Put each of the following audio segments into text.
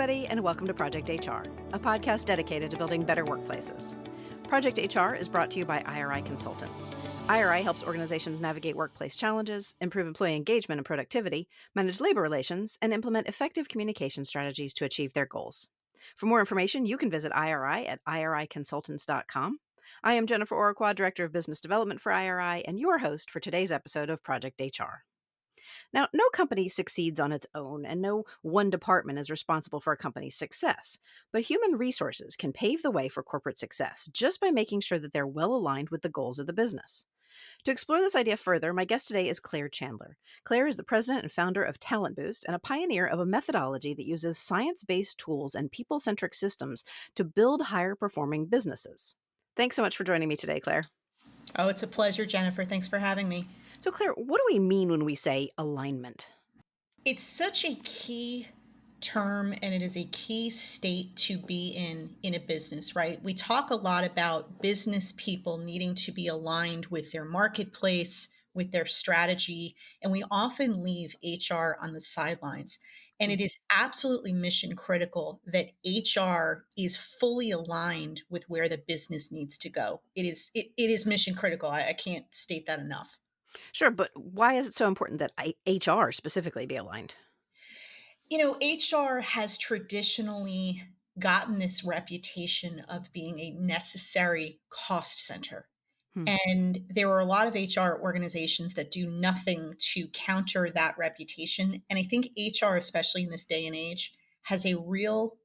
everybody, and welcome to Project HR, a podcast dedicated to building better workplaces. Project HR is brought to you by IRI Consultants. IRI helps organizations navigate workplace challenges, improve employee engagement and productivity, manage labor relations, and implement effective communication strategies to achieve their goals. For more information, you can visit IRI at iriconsultants.com. I am Jennifer Oraquad, Director of Business Development for IRI, and your host for today's episode of Project HR. Now, no company succeeds on its own, and no one department is responsible for a company's success. But human resources can pave the way for corporate success just by making sure that they're well aligned with the goals of the business. To explore this idea further, my guest today is Claire Chandler. Claire is the president and founder of Talent Boost and a pioneer of a methodology that uses science-based tools and people-centric systems to build higher-performing businesses. Thanks so much for joining me today, Claire. Oh, it's a pleasure, Jennifer. Thanks for having me. So, Claire, what do we mean when we say alignment? It's such a key term and it is a key state to be in a business, right? We talk a lot about business people needing to be aligned with their marketplace, with their strategy, and we often leave HR on the sidelines. And it is absolutely mission critical that HR is fully aligned with where the business needs to go. It is mission critical. I can't state that enough. Sure, but why is it so important that HR specifically be aligned? You know, HR has traditionally gotten this reputation of being a necessary cost center. And there are a lot of HR organizations that do nothing to counter that reputation. And I think HR, especially in this day and age, has a real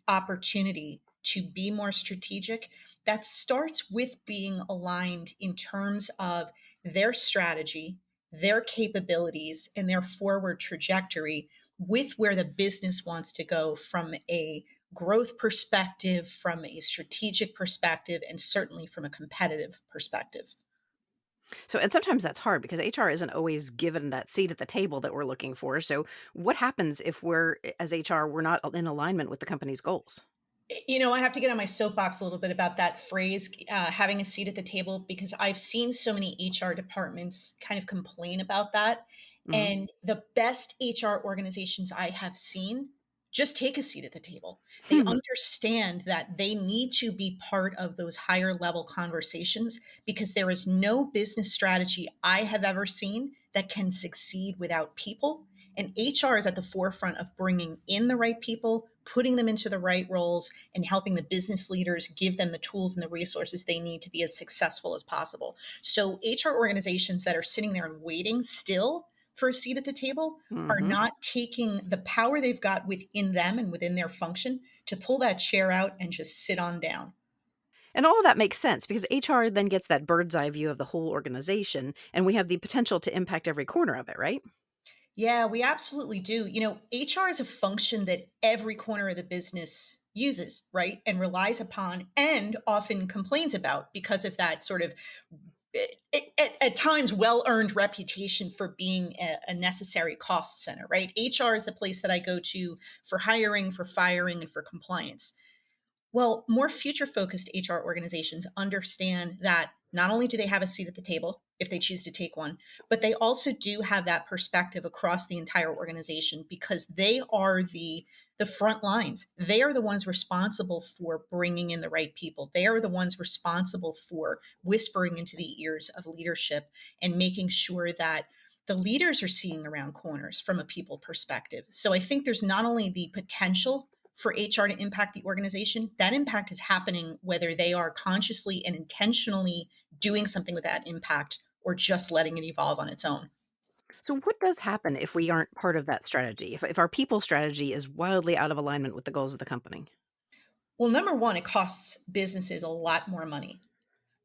opportunity to be more strategic. That starts with being aligned in terms of their strategy, their capabilities, and their forward trajectory with where the business wants to go from a growth perspective, from a strategic perspective, and certainly from a competitive perspective. So, and sometimes that's hard because HR isn't always given that seat at the table that we're looking for. So, what happens if as HR, we're not in alignment with the company's goals? You know, I have to get on my soapbox a little bit about that phrase, having a seat at the table, because I've seen so many HR departments kind of complain about that. Hmm. And the best HR organizations I have seen just take a seat at the table. They Hmm. understand that they need to be part of those higher level conversations because there is no business strategy I have ever seen that can succeed without people. And HR is at the forefront of bringing in the right people, putting them into the right roles, and helping the business leaders give them the tools and the resources they need to be as successful as possible. So, HR organizations that are sitting there and waiting still for a seat at the table are Hmm. not taking the power they've got within them and within their function to pull that chair out and just sit on down. And all of that makes sense because HR then gets that bird's eye view of the whole organization, and we have the potential to impact every corner of it, right? Yeah, we absolutely do. You know, HR is a function that every corner of the business uses, right? And relies upon and often complains about because of that sort of at times well-earned reputation for being a necessary cost center, right? HR is the place that I go to for hiring, for firing, and for compliance. Well, more future focused HR organizations understand that not only do they have a seat at the table if they choose to take one, but they also do have that perspective across the entire organization because they are the front lines. They are the ones responsible for bringing in the right people. They are the ones responsible for whispering into the ears of leadership and making sure that the leaders are seeing around corners from a people perspective. So I think there's not only the potential for HR to impact the organization, that impact is happening whether they are consciously and intentionally doing something with that impact or just letting it evolve on its own. So, what does happen if we aren't part of that strategy? If our people strategy is wildly out of alignment with the goals of the company? Well, number one, it costs businesses a lot more money.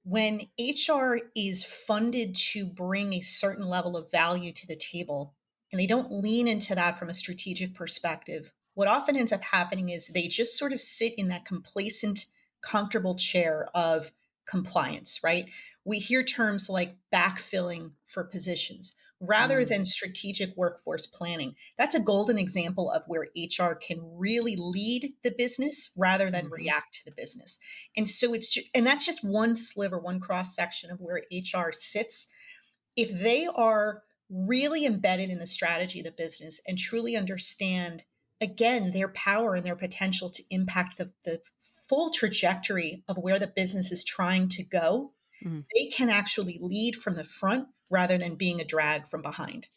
When HR is funded to bring a certain level of value to the table, and they don't lean into that from a strategic perspective, what often ends up happening is they just sort of sit in that complacent, comfortable chair of compliance, right? We hear terms like backfilling for positions rather Mm. than strategic workforce planning. That's a golden example of where HR can really lead the business rather than Hmm. react to the business. And so and that's just one sliver, one cross section of where HR sits. If they are really embedded in the strategy of the business and truly understand again, their power and their potential to impact the full trajectory of where the business is trying to go, Mhm. they can actually lead from the front rather than being a drag from behind.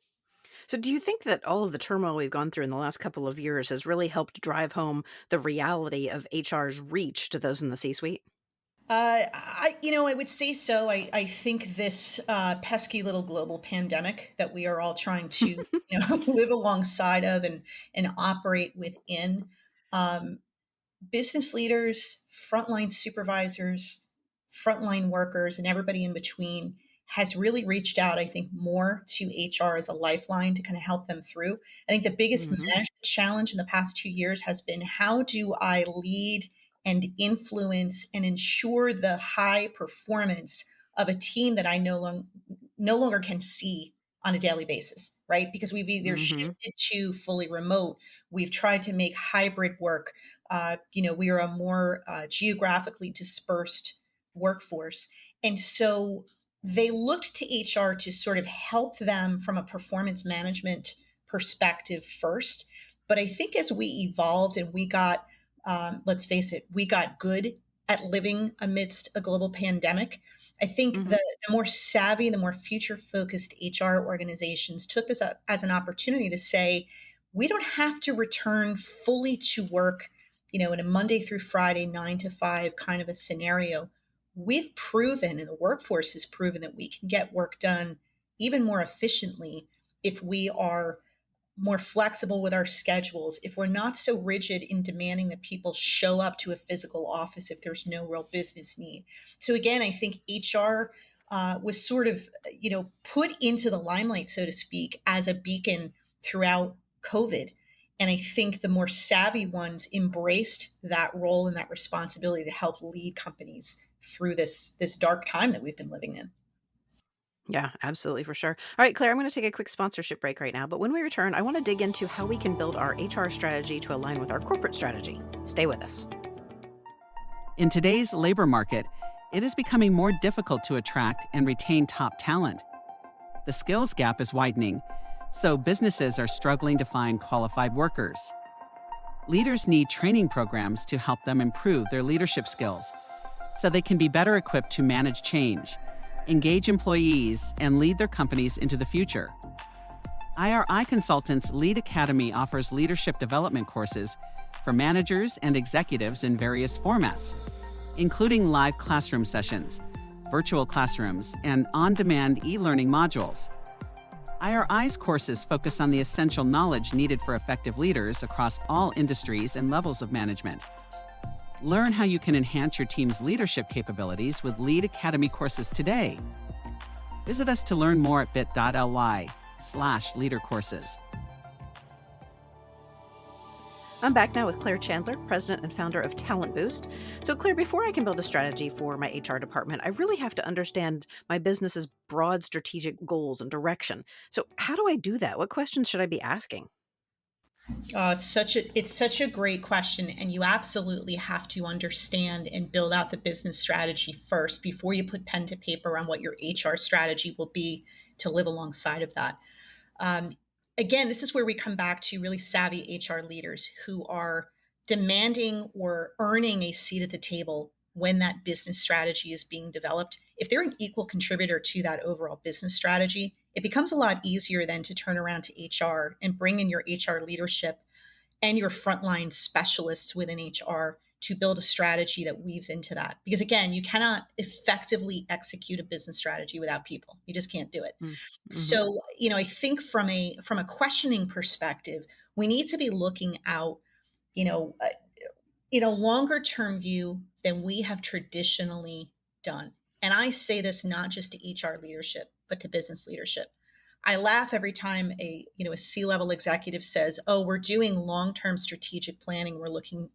So, do you think that all of the turmoil we've gone through in the last couple of years has really helped drive home the reality of HR's reach to those in the C suite? I would say so. I think this pesky little global pandemic that we are all trying to, live alongside of and operate within. Um, Business leaders, frontline supervisors, frontline workers, and everybody in between has really reached out, I think, more to HR as a lifeline to kind of help them through. I think the biggest Mhm. management challenge in the past 2 years has been how do I lead and influence and ensure the high performance of a team that I no longer can see on a daily basis, right? Because we've either Mhm. shifted to fully remote, we've tried to make hybrid work, we are a more geographically dispersed workforce. And so they looked to HR to sort of help them from a performance management perspective first. But I think as we evolved and we got, let's face it, we got good at living amidst a global pandemic. I think Mhm. the more savvy, the more future focused HR organizations took this as an opportunity to say, we don't have to return fully to work, in a Monday through Friday, 9 to 5 kind of a scenario. We've proven, and the workforce has proven, that we can get work done even more efficiently if we are more flexible with our schedules, if we're not so rigid in demanding that people show up to a physical office if there's no real business need. So again, I think HR was sort of, put into the limelight, so to speak, as a beacon throughout COVID. And I think the more savvy ones embraced that role and that responsibility to help lead companies through this dark time that we've been living in. Yeah, absolutely, for sure. All right, Claire, I'm going to take a quick sponsorship break right now. But when we return, I want to dig into how we can build our HR strategy to align with our corporate strategy. Stay with us. In today's labor market, it is becoming more difficult to attract and retain top talent. The skills gap is widening, so businesses are struggling to find qualified workers. Leaders need training programs to help them improve their leadership skills so they can be better equipped to manage change, engage employees, and lead their companies into the future. IRI Consultants Lead Academy offers leadership development courses for managers and executives in various formats, including live classroom sessions, virtual classrooms, and on-demand e-learning modules. IRI's courses focus on the essential knowledge needed for effective leaders across all industries and levels of management. Learn how you can enhance your team's leadership capabilities with Lead Academy courses today. Visit us to learn more at bit.ly/leadercourses. I'm back now with Claire Chandler, president and founder of Talent Boost. So, Claire, before I can build a strategy for my HR department, I really have to understand my business's broad strategic goals and direction. So, how do I do that? What questions should I be asking? It's such a great question, and you absolutely have to understand and build out the business strategy first before you put pen to paper on what your HR strategy will be to live alongside of that. Um, Again, this is where we come back to really savvy HR leaders who are demanding or earning a seat at the table when that business strategy is being developed. If they're an equal contributor to that overall business strategy, it becomes a lot easier then to turn around to HR and bring in your HR leadership and your frontline specialists within HR to build a strategy that weaves into that. Because again, you cannot effectively execute a business strategy without people. You just can't do it. Mm-hmm. So, I think from a questioning perspective, we need to be looking out, you know, uh, in a longer term view than we have traditionally done. And I say this not just to HR leadership, but to business leadership. I laugh every time a C-level executive says, "Oh, we're doing long-term strategic planning. We're looking,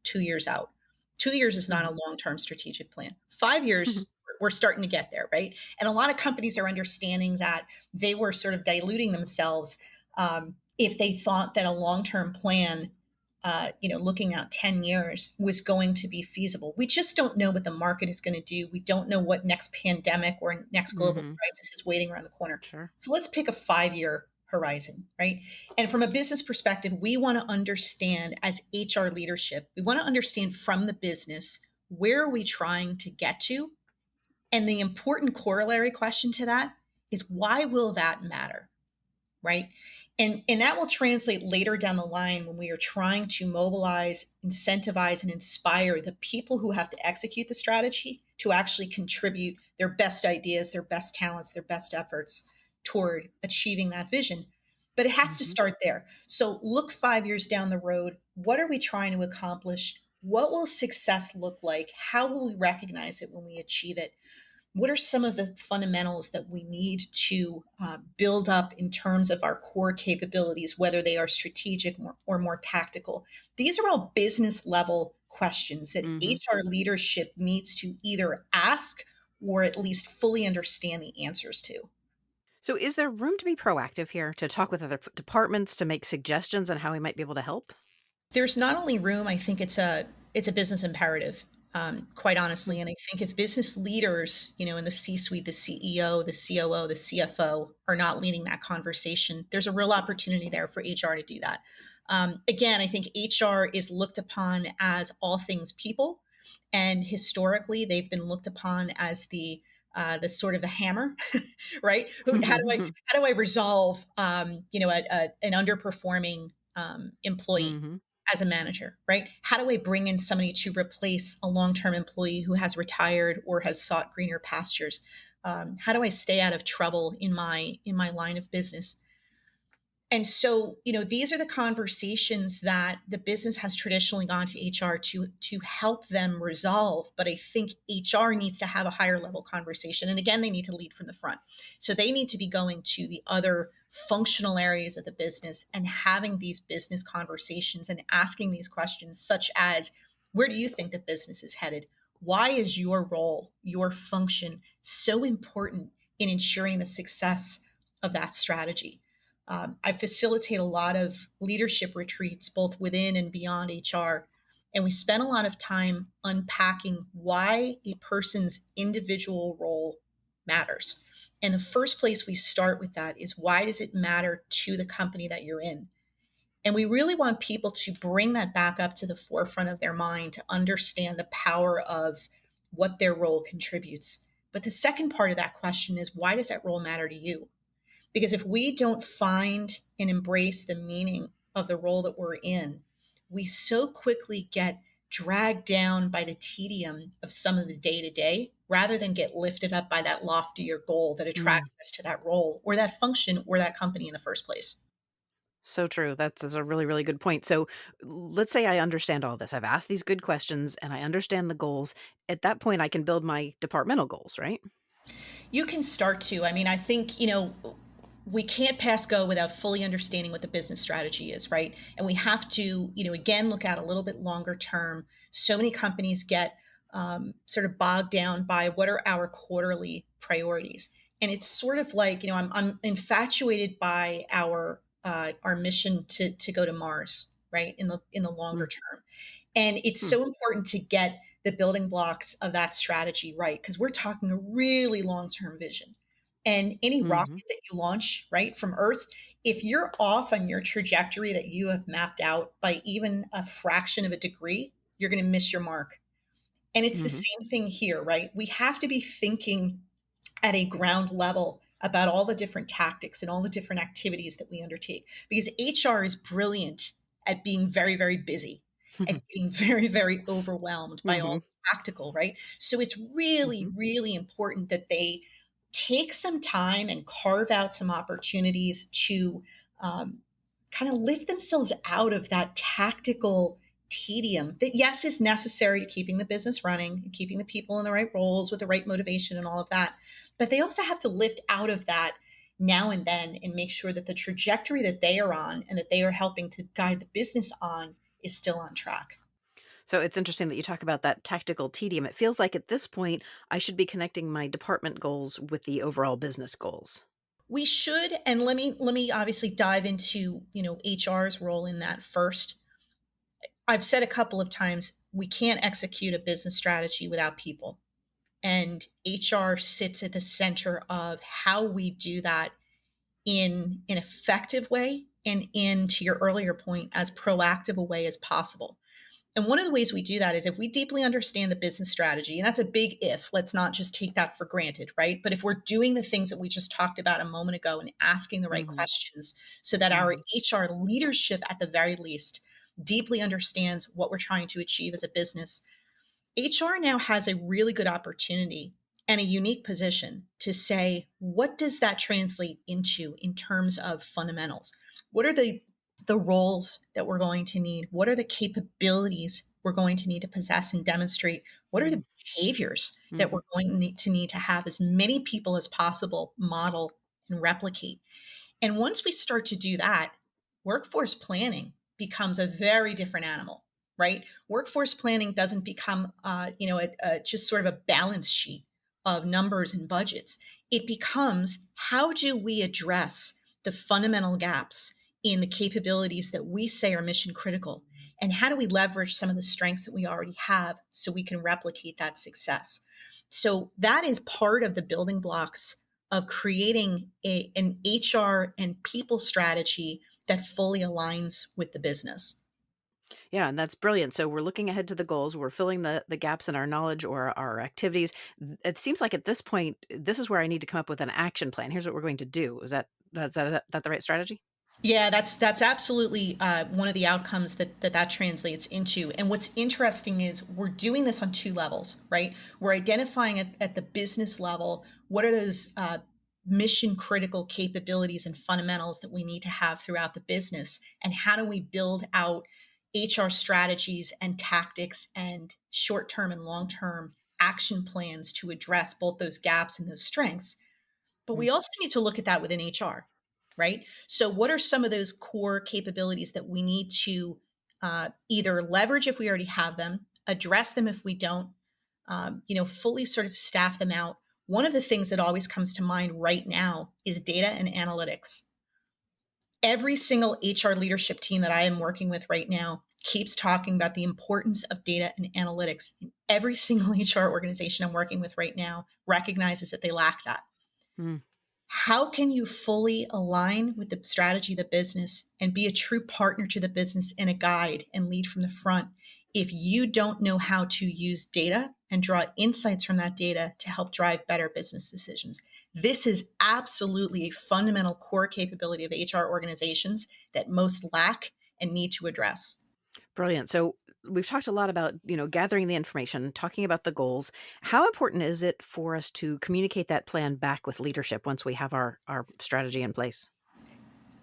2 years out." 2 years is not a long-term strategic plan. 5 years, we're starting to get there, right? And a lot of companies are understanding that they were sort of diluting themselves if they thought that a long-term plan, looking out 10 years was going to be feasible. We just don't know what the market is going to do. We don't know what next pandemic or next global Mm-hmm. crisis is waiting around the corner. Sure. So let's pick a 5 year horizon, right? And from a business perspective, we want to understand as HR leadership, we want to understand from the business, where are we trying to get to? And the important corollary question to that is, why will that matter? Right? And that will translate later down the line when we are trying to mobilize, incentivize, and inspire the people who have to execute the strategy to actually contribute their best ideas, their best talents, their best efforts toward achieving that vision. But it has to Mm-hmm. start there. So look 5 years down the road. What are we trying to accomplish? What will success look like? How will we recognize it when we achieve it? What are some of the fundamentals that we need to build up in terms of our core capabilities, whether they are strategic or more tactical? These are all business level questions that Mm-hmm. HR leadership needs to either ask or at least fully understand the answers to. So, is there room to be proactive here, to talk with other departments, to make suggestions on how we might be able to help? There's not only room, I think it's a business imperative, quite Mm. honestly. And I think if business leaders, in the C-suite, the CEO, the COO, the CFO are not leading that conversation, there's a real opportunity there for HR to do that. Again, I think HR is looked upon as all things people, and historically they've been looked upon as the sort of the hammer, right? How do I resolve an underperforming employee Mhm. as a manager, right? How do I bring in somebody to replace a long-term employee who has retired or has sought greener pastures? How do I stay out of trouble in my line of business? And so, these are the conversations that the business has traditionally gone to HR to help them resolve. But I think HR needs to have a higher level conversation. And again, they need to lead from the front. So they need to be going to the other functional areas of the business and having these business conversations and asking these questions, such as, where do you think the business is headed? Why is your role, your function so important in ensuring the success of that strategy? I facilitate a lot of leadership retreats, both within and beyond HR. And we spend a lot of time unpacking why a person's individual role matters. And the first place we start with that is, why does it matter to the company that you're in? And we really want people to bring that back up to the forefront of their mind to understand the power of what their role contributes. But the second part of that question is, why does that role matter to you? Because if we don't find and embrace the meaning of the role that we're in, we so quickly get dragged down by the tedium of some of the day to day rather than get lifted up by that loftier goal that Mm. attracted us to that role or that function or that company in the first place. So true. That's a really, really good point. So, let's say I understand all this. I've asked these good questions and I understand the goals. At that point, I can build my departmental goals, right? You can start to. I mean, I think, we can't pass go without fully understanding what the business strategy is, right? And we have to, again, look at a little bit longer term. So many companies get sort of bogged down by, what are our quarterly priorities? And it's sort of like, I'm infatuated by our mission to go to Mars, right? In the longer Mm. term. And it's Hmm. so important to get the building blocks of that strategy right, because we're talking a really long term vision. And any Mhm. rocket that you launch, right, from Earth, if you're off on your trajectory that you have mapped out by even a fraction of a degree, you're going to miss your mark. And it's the Mhm. same thing here, right? We have to be thinking at a ground level about all the different tactics and all the different activities that we undertake, because HR is brilliant at being very, very busy and being very, very overwhelmed by all Mhm. the tactical, right? So it's really, Mhm. really important that they take some time and carve out some opportunities to um, kind of lift themselves out of that tactical tedium that, yes, is necessary to keeping the business running and keeping the people in the right roles with the right motivation and all of that. But they also have to lift out of that now and then and make sure that the trajectory that they are on and that they are helping to guide the business on is still on track. So it's interesting that you talk about that tactical tedium. It feels like at this point, I should be connecting my department goals with the overall business goals. We should, and let me obviously dive into, HR's role in that first. I've said a couple of times, we can't execute a business strategy without people. And HR sits at the center of how we do that in an effective way and in, to your earlier point, as proactive a way as possible. And one of the ways we do that is if we deeply understand the business strategy, and that's a big if, let's not just take that for granted, right? But if we're doing the things that we just talked about a moment ago and asking the right Hmm. questions so that our HR leadership, at the very least, deeply understands what we're trying to achieve as a business, HR now has a really good opportunity and a unique position to say, what does that translate into in terms of fundamentals? What are the roles that we're going to need? What are the capabilities we're going to need to possess and demonstrate? What are the behaviors that Hmm. we're going to need to have as many people as possible model and replicate? And once we start to do that, workforce planning becomes a very different animal, right? Workforce planning doesn't become, just sort of a balance sheet of numbers and budgets. It becomes, how do we address the fundamental gaps in the capabilities that we say are mission critical? And how do we leverage some of the strengths that we already have so we can replicate that success? So that is part of the building blocks of creating an HR and people strategy that fully aligns with the business. Yeah, and that's brilliant. So we're looking ahead to the goals. We're filling the gaps in our knowledge or our activities. It seems like at this point, this is where I need to come up with an action plan. Here's what we're going to do. Is that the right strategy? Yeah, that's absolutely one of the outcomes that translates into. And what's interesting is we're doing this on two levels, right? We're identifying at the business level what are those mission critical capabilities and fundamentals that we need to have throughout the business, and how do we build out HR strategies and tactics and short term and long term action plans to address both those gaps and those strengths. But Mm. we also need to look at that within HR, right? So, what are some of those core capabilities that we need to either leverage if we already have them, address them if we don't, fully sort of staff them out? One of the things that always comes to mind right now is data and analytics. Every single HR leadership team that I am working with right now keeps talking about the importance of data and analytics. And every single HR organization I'm working with right now recognizes that they lack that. Mm. How can you fully align with the strategy of the business and be a true partner to the business and a guide and lead from the front if you don't know how to use data and draw insights from that data to help drive better business decisions? This is absolutely a fundamental core capability of HR organizations that most lack and need to address. Brilliant. So we've talked a lot about, gathering the information, talking about the goals. How important is it for us to communicate that plan back with leadership once we have our strategy in place?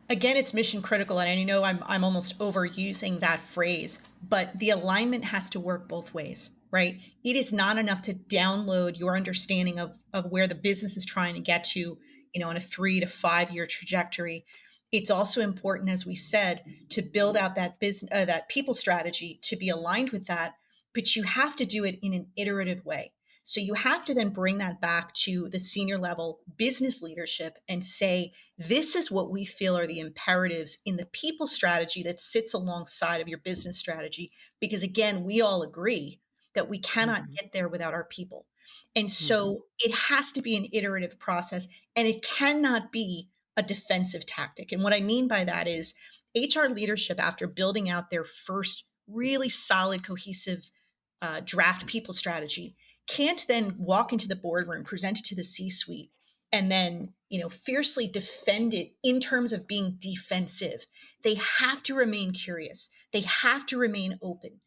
Again, it's mission critical, and I know I'm almost overusing that phrase, but the alignment has to work both ways, right? It is not enough to download your understanding of where the business is trying to get to, in a 3 to 5 year trajectory. It's also important, as we said, to build out that business, that people strategy to be aligned with that, but you have to do it in an iterative way. So you have to then bring that back to the senior level business leadership and say, this is what we feel are the imperatives in the people strategy that sits alongside of your business strategy. Because again, we all agree that we cannot Hmm. get there without our people. And Hmm. so it has to be an iterative process, and it cannot be a defensive tactic. And what I mean by that is HR leadership, after building out their first really solid, cohesive draft people strategy, can't then walk into the boardroom, present it to the C-suite, and then fiercely defend it in terms of being defensive. They have to remain curious. They have to remain open.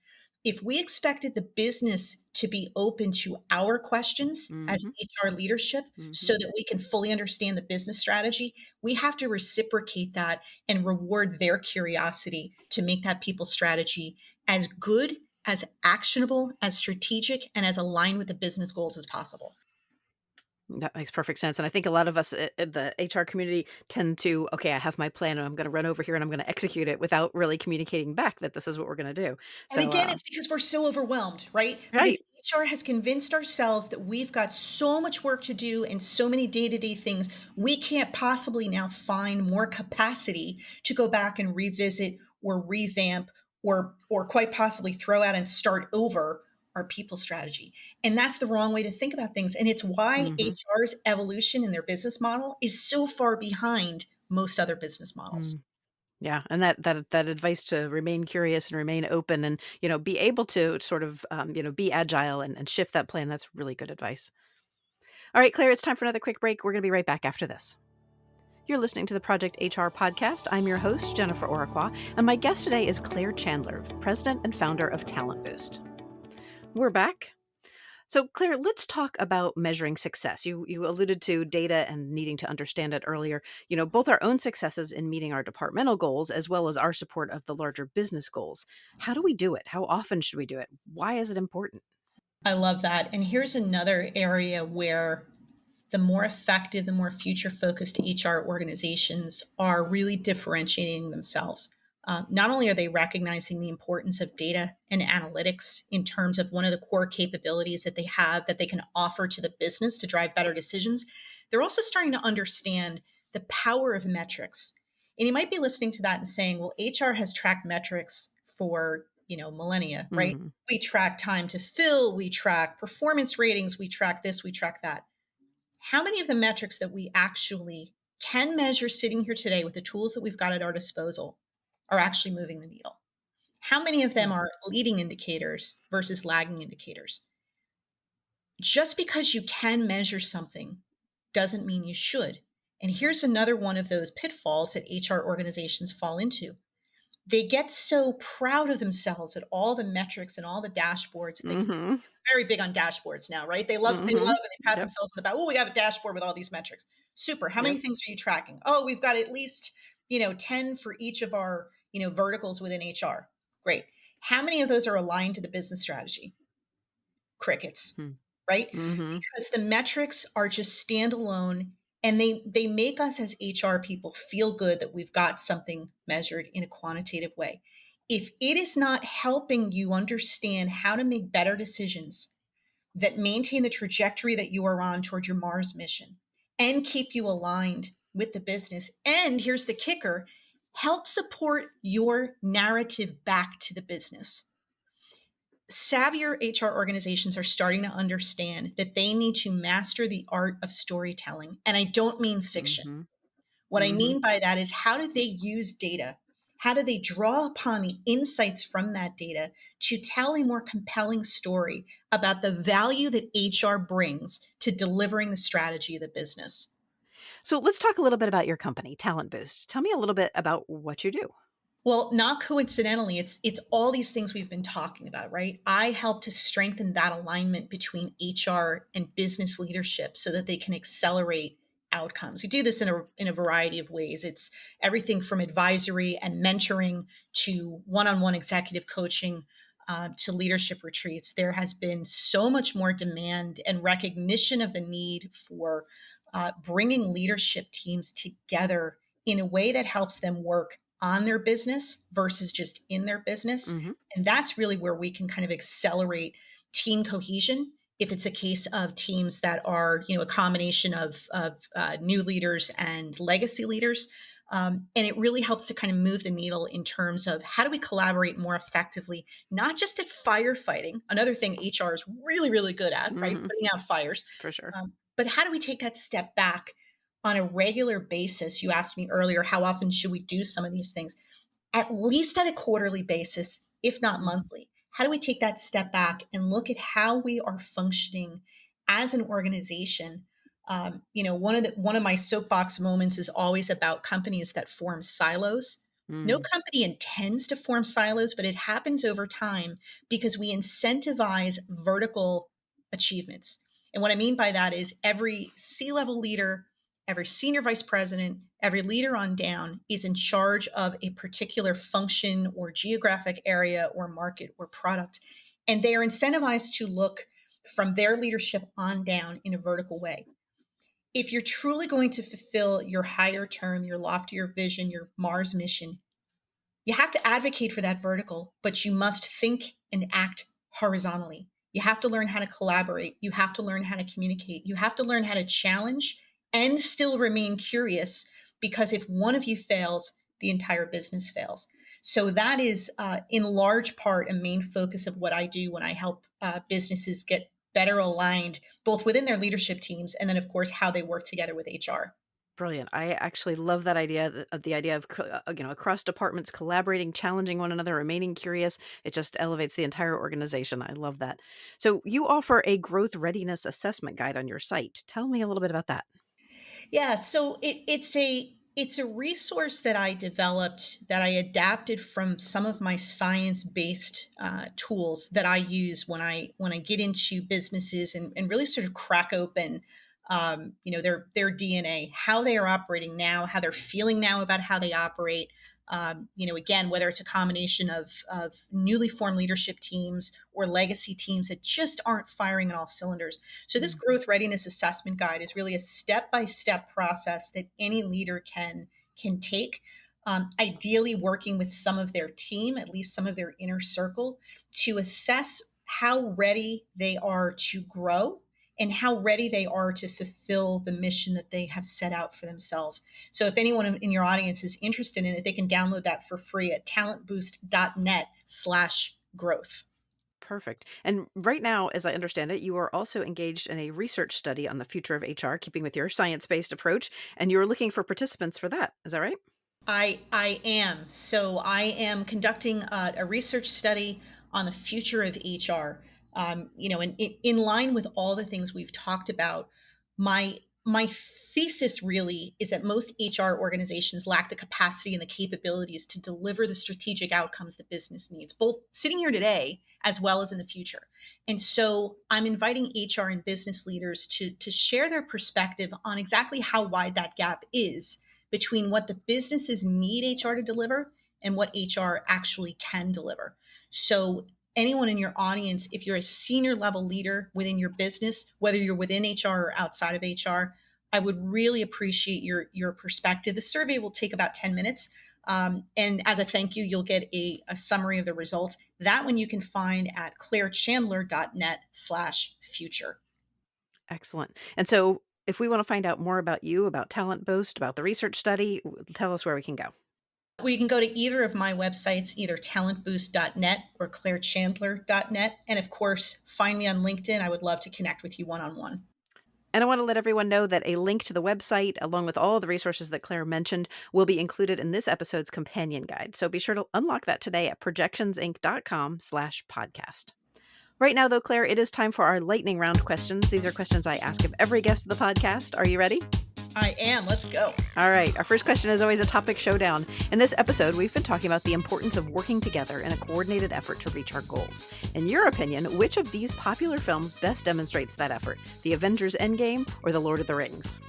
If we expected the business to be open to our questions as Hmm. HR leadership Hmm. so that we can fully understand the business strategy, we have to reciprocate that and reward their curiosity to make that people strategy as good, as actionable, as strategic, and as aligned with the business goals as possible. That makes perfect sense. And I think a lot of us in the HR community tend to, okay, I have my plan and I'm going to run over here and I'm going to execute it without really communicating back that this is what we're going to do. And So, again, it's because we're so overwhelmed, right? Because right. HR has convinced ourselves that we've got so much work to do and so many day to day things, we can't possibly now find more capacity to go back and revisit or revamp or quite possibly throw out and start over our people strategy. And that's the wrong way to think about things. And it's why Hmm. HR's evolution in their business model is so far behind most other business models. Yeah, and that advice to remain curious and remain open and, be able to sort of, be agile and shift that plan, that's really good advice. All right, Claire, it's time for another quick break. We're going to be right back after this. You're listening to the Project HR podcast. I'm your host, Jennifer Oraqua, and my guest today is Claire Chandler, president and founder of Talent Boost. We're back. So, Claire, let's talk about measuring success. You alluded to data and needing to understand it earlier. Both our own successes in meeting our departmental goals as well as our support of the larger business goals. How do we do it? How often should we do it? Why is it important? I love that. And here's another area where the more effective, the more future focused HR organizations are really differentiating themselves. Not only are they recognizing the importance of data and analytics in terms of one of the core capabilities that they have that they can offer to the business to drive better decisions, they're also starting to understand the power of metrics. And you might be listening to that and saying, well, HR has tracked metrics for, millennia, right? Mhm. We track time to fill, we track performance ratings, we track this, we track that. How many of the metrics that we actually can measure sitting here today with the tools that we've got at our disposal are actually moving the needle? How many of them Mhm. are leading indicators versus lagging indicators? Just because you can measure something doesn't mean you should. And here's another one of those pitfalls that HR organizations fall into. They get so proud of themselves at all the metrics and all the dashboards that they can. Mhm. Very big on dashboards now, right? They love Mhm. and they pat Yep. themselves on the back. Oh, we have a dashboard with all these metrics. Super. How many Yep. things are you tracking? Oh, we've got at least, 10 for each of our, verticals within HR. Great. How many of those are aligned to the business strategy? Crickets, right? Mhm. Because the metrics are just standalone and they make us as HR people feel good that we've got something measured in a quantitative way. If it is not helping you understand how to make better decisions that maintain the trajectory that you are on toward your Mars mission and keep you aligned with the business, and here's the kicker, help support your narrative back to the business. Savvier HR organizations are starting to understand that they need to master the art of storytelling. And I don't mean fiction. Mhm. What I Mhm. mean by that is how do they use data? How do they draw upon the insights from that data to tell a more compelling story about the value that HR brings to delivering the strategy of the business? So let's talk a little bit about your company, Talent Boost. Tell me a little bit about what you do. Well, not coincidentally, it's all these things we've been talking about, right? I help to strengthen that alignment between HR and business leadership so that they can accelerate outcomes. We do this in a variety of ways. It's everything from advisory and mentoring to one-on-one executive coaching to leadership retreats. There has been so much more demand and recognition of the need for bringing leadership teams together in a way that helps them work on their business versus just in their business. Mhm. And that's really where we can kind of accelerate team cohesion. If it's a case of teams that are, a combination of new leaders and legacy leaders, and it really helps to kind of move the needle in terms of how do we collaborate more effectively, not just at firefighting, another thing HR is really, really good at, right? Mhm. Putting out fires. For sure. But how do we take that step back on a regular basis? You asked me earlier, how often should we do some of these things? At least at a quarterly basis, if not Mhm. monthly. How do we take that step back and look at how we are functioning as an organization? One of my soapbox moments is always about companies that form silos. No Mm. company intends to form silos, but it happens over time because we incentivize vertical achievements. And what I mean by that is every C-level leader, every senior vice president, every leader on down is in charge of a particular function or geographic area or market or product. And they are incentivized to look from their leadership on down in a vertical way. If you're truly going to fulfill your higher term, your loftier vision, your Mars mission, you have to advocate for that vertical, but you must think and act horizontally. You have to learn how to collaborate. You have to learn how to communicate. You have to learn how to challenge and still remain curious because if one of you fails, the entire business fails. So that is, in large part, a main focus of what I do when I help businesses get better aligned, both within their leadership teams and then, of course, how they work together with HR. Brilliant. I actually love that idea of the idea of across departments collaborating, challenging one another, remaining curious. It just elevates the entire organization. I love that. So you offer a growth readiness assessment guide on your site. Tell me a little bit about that. Yeah, so it's a resource that I developed that I adapted from some of my science-based tools that I use when I get into businesses and really sort of crack open their DNA, how they are operating now, how they're feeling now about how they operate. Again, whether it's a combination of newly formed leadership teams or legacy teams that just aren't firing on all cylinders. So, this Mm. growth readiness assessment guide is really a step by step process that any leader can take. Ideally, working with some of their team, at least some of their inner circle, to assess how ready they are to grow and how ready they are to fulfill the mission that they have set out for themselves. So if anyone in your audience is interested in it, they can download that for free at talentboost.net/growth. Perfect. And right now, as I understand it, you are also engaged in a research study on the future of HR, keeping with your science-based approach, and you're looking for participants for that. Is that right? I am. So I am conducting a research study on the future of HR. In line with all the things we've talked about, my thesis really is that most HR organizations lack the capacity and the capabilities to deliver the strategic outcomes that business needs, both sitting here today as well as in the future. And so I'm inviting HR and business leaders to share their perspective on exactly how wide that gap is between what the businesses need HR to deliver and what HR actually can deliver. So, anyone in your audience, if you're a senior level leader within your business, whether you're within HR or outside of HR, I would really appreciate your perspective. The survey will take about 10 minutes. And as a thank you, you'll get a summary of the results. That one you can find at clairechandler.net/future. Excellent. And so if we want to find out more about you, about Talent Boost, about the research study, tell us where we can go. Well, you can go to either of my websites, either talentboost.net or clairechandler.net. And of course, find me on LinkedIn. I would love to connect with you one-on-one. And I want to let everyone know that a link to the website, along with all of the resources that Claire mentioned, will be included in this episode's companion guide. So be sure to unlock that today at projectionsinc.com/podcast. Right now, though, Claire, it is time for our lightning round questions. These are questions I ask of every guest of the podcast. Are you ready? I am. Let's go. All right. Our first question is always a topic showdown. In this episode, we've been talking about the importance of working together in a coordinated effort to reach our goals. In your opinion, which of these popular films best demonstrates that effort? The Avengers Endgame or The Lord of the Rings?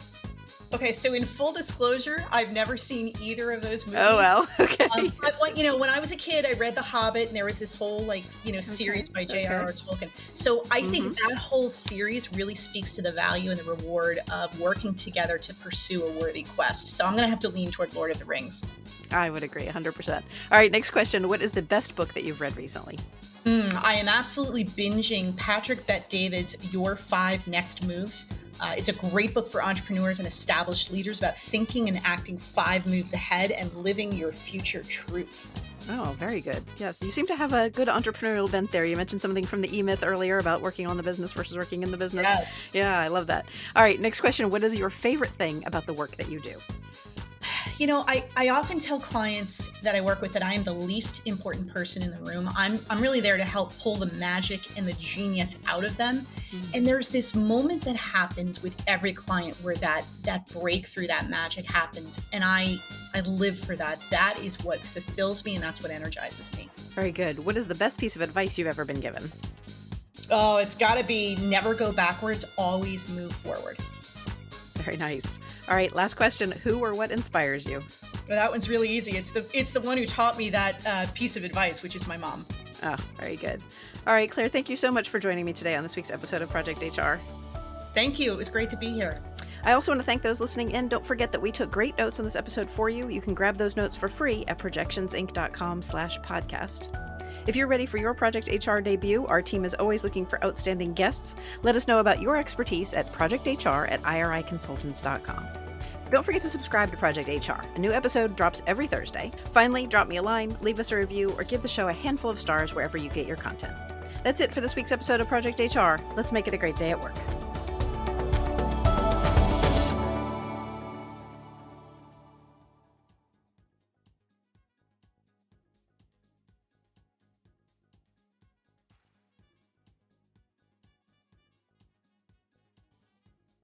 Okay, so in full disclosure, I've never seen either of those movies. Oh, well, okay. But when I was a kid, I read The Hobbit, and there was this whole series by J.R.R. Tolkien. So I think that whole series really speaks to the value and the reward of working together to pursue a worthy quest. So I'm going to have to lean toward Lord of the Rings. I would agree 100%. All right, next question. What is the best book that you've read recently? I am absolutely binging Patrick Bet-David's Your 5 Next Moves. It's a great book for entrepreneurs and established leaders about thinking and acting 5 moves ahead and living your future truth. Oh, very good. Yes, you seem to have a good entrepreneurial bent there. You mentioned something from the E-Myth earlier about working on the business versus working in the business. Yes. Yeah, I love that. All right, next question. What is your favorite thing about the work that you do? I often tell clients that I work with that I am the least important person in the room. I'm really there to help pull the magic and the genius out of them. And there's this moment that happens with every client where that breakthrough, that magic happens. And I live for that. That is what fulfills me, and that's what energizes me. Very good. What is the best piece of advice you've ever been given? Oh, it's got to be never go backwards, always move forward. Very nice. All right, last question. Who or what inspires you? Well, that one's really easy. It's the one who taught me that piece of advice, which is my mom. Oh, very good. All right, Claire, thank you so much for joining me today on this week's episode of Project HR. Thank you. It was great to be here. I also want to thank those listening in. Don't forget that we took great notes on this episode for you. You can grab those notes for free at projectionsinc.com/podcast. If you're ready for your Project HR debut, our team is always looking for outstanding guests. Let us know about your expertise at projecthr@iriconsultants.com. Don't forget to subscribe to Project HR. A new episode drops every Thursday. Finally, drop me a line, leave us a review, or give the show a handful of stars wherever you get your content. That's it for this week's episode of Project HR. Let's make it a great day at work.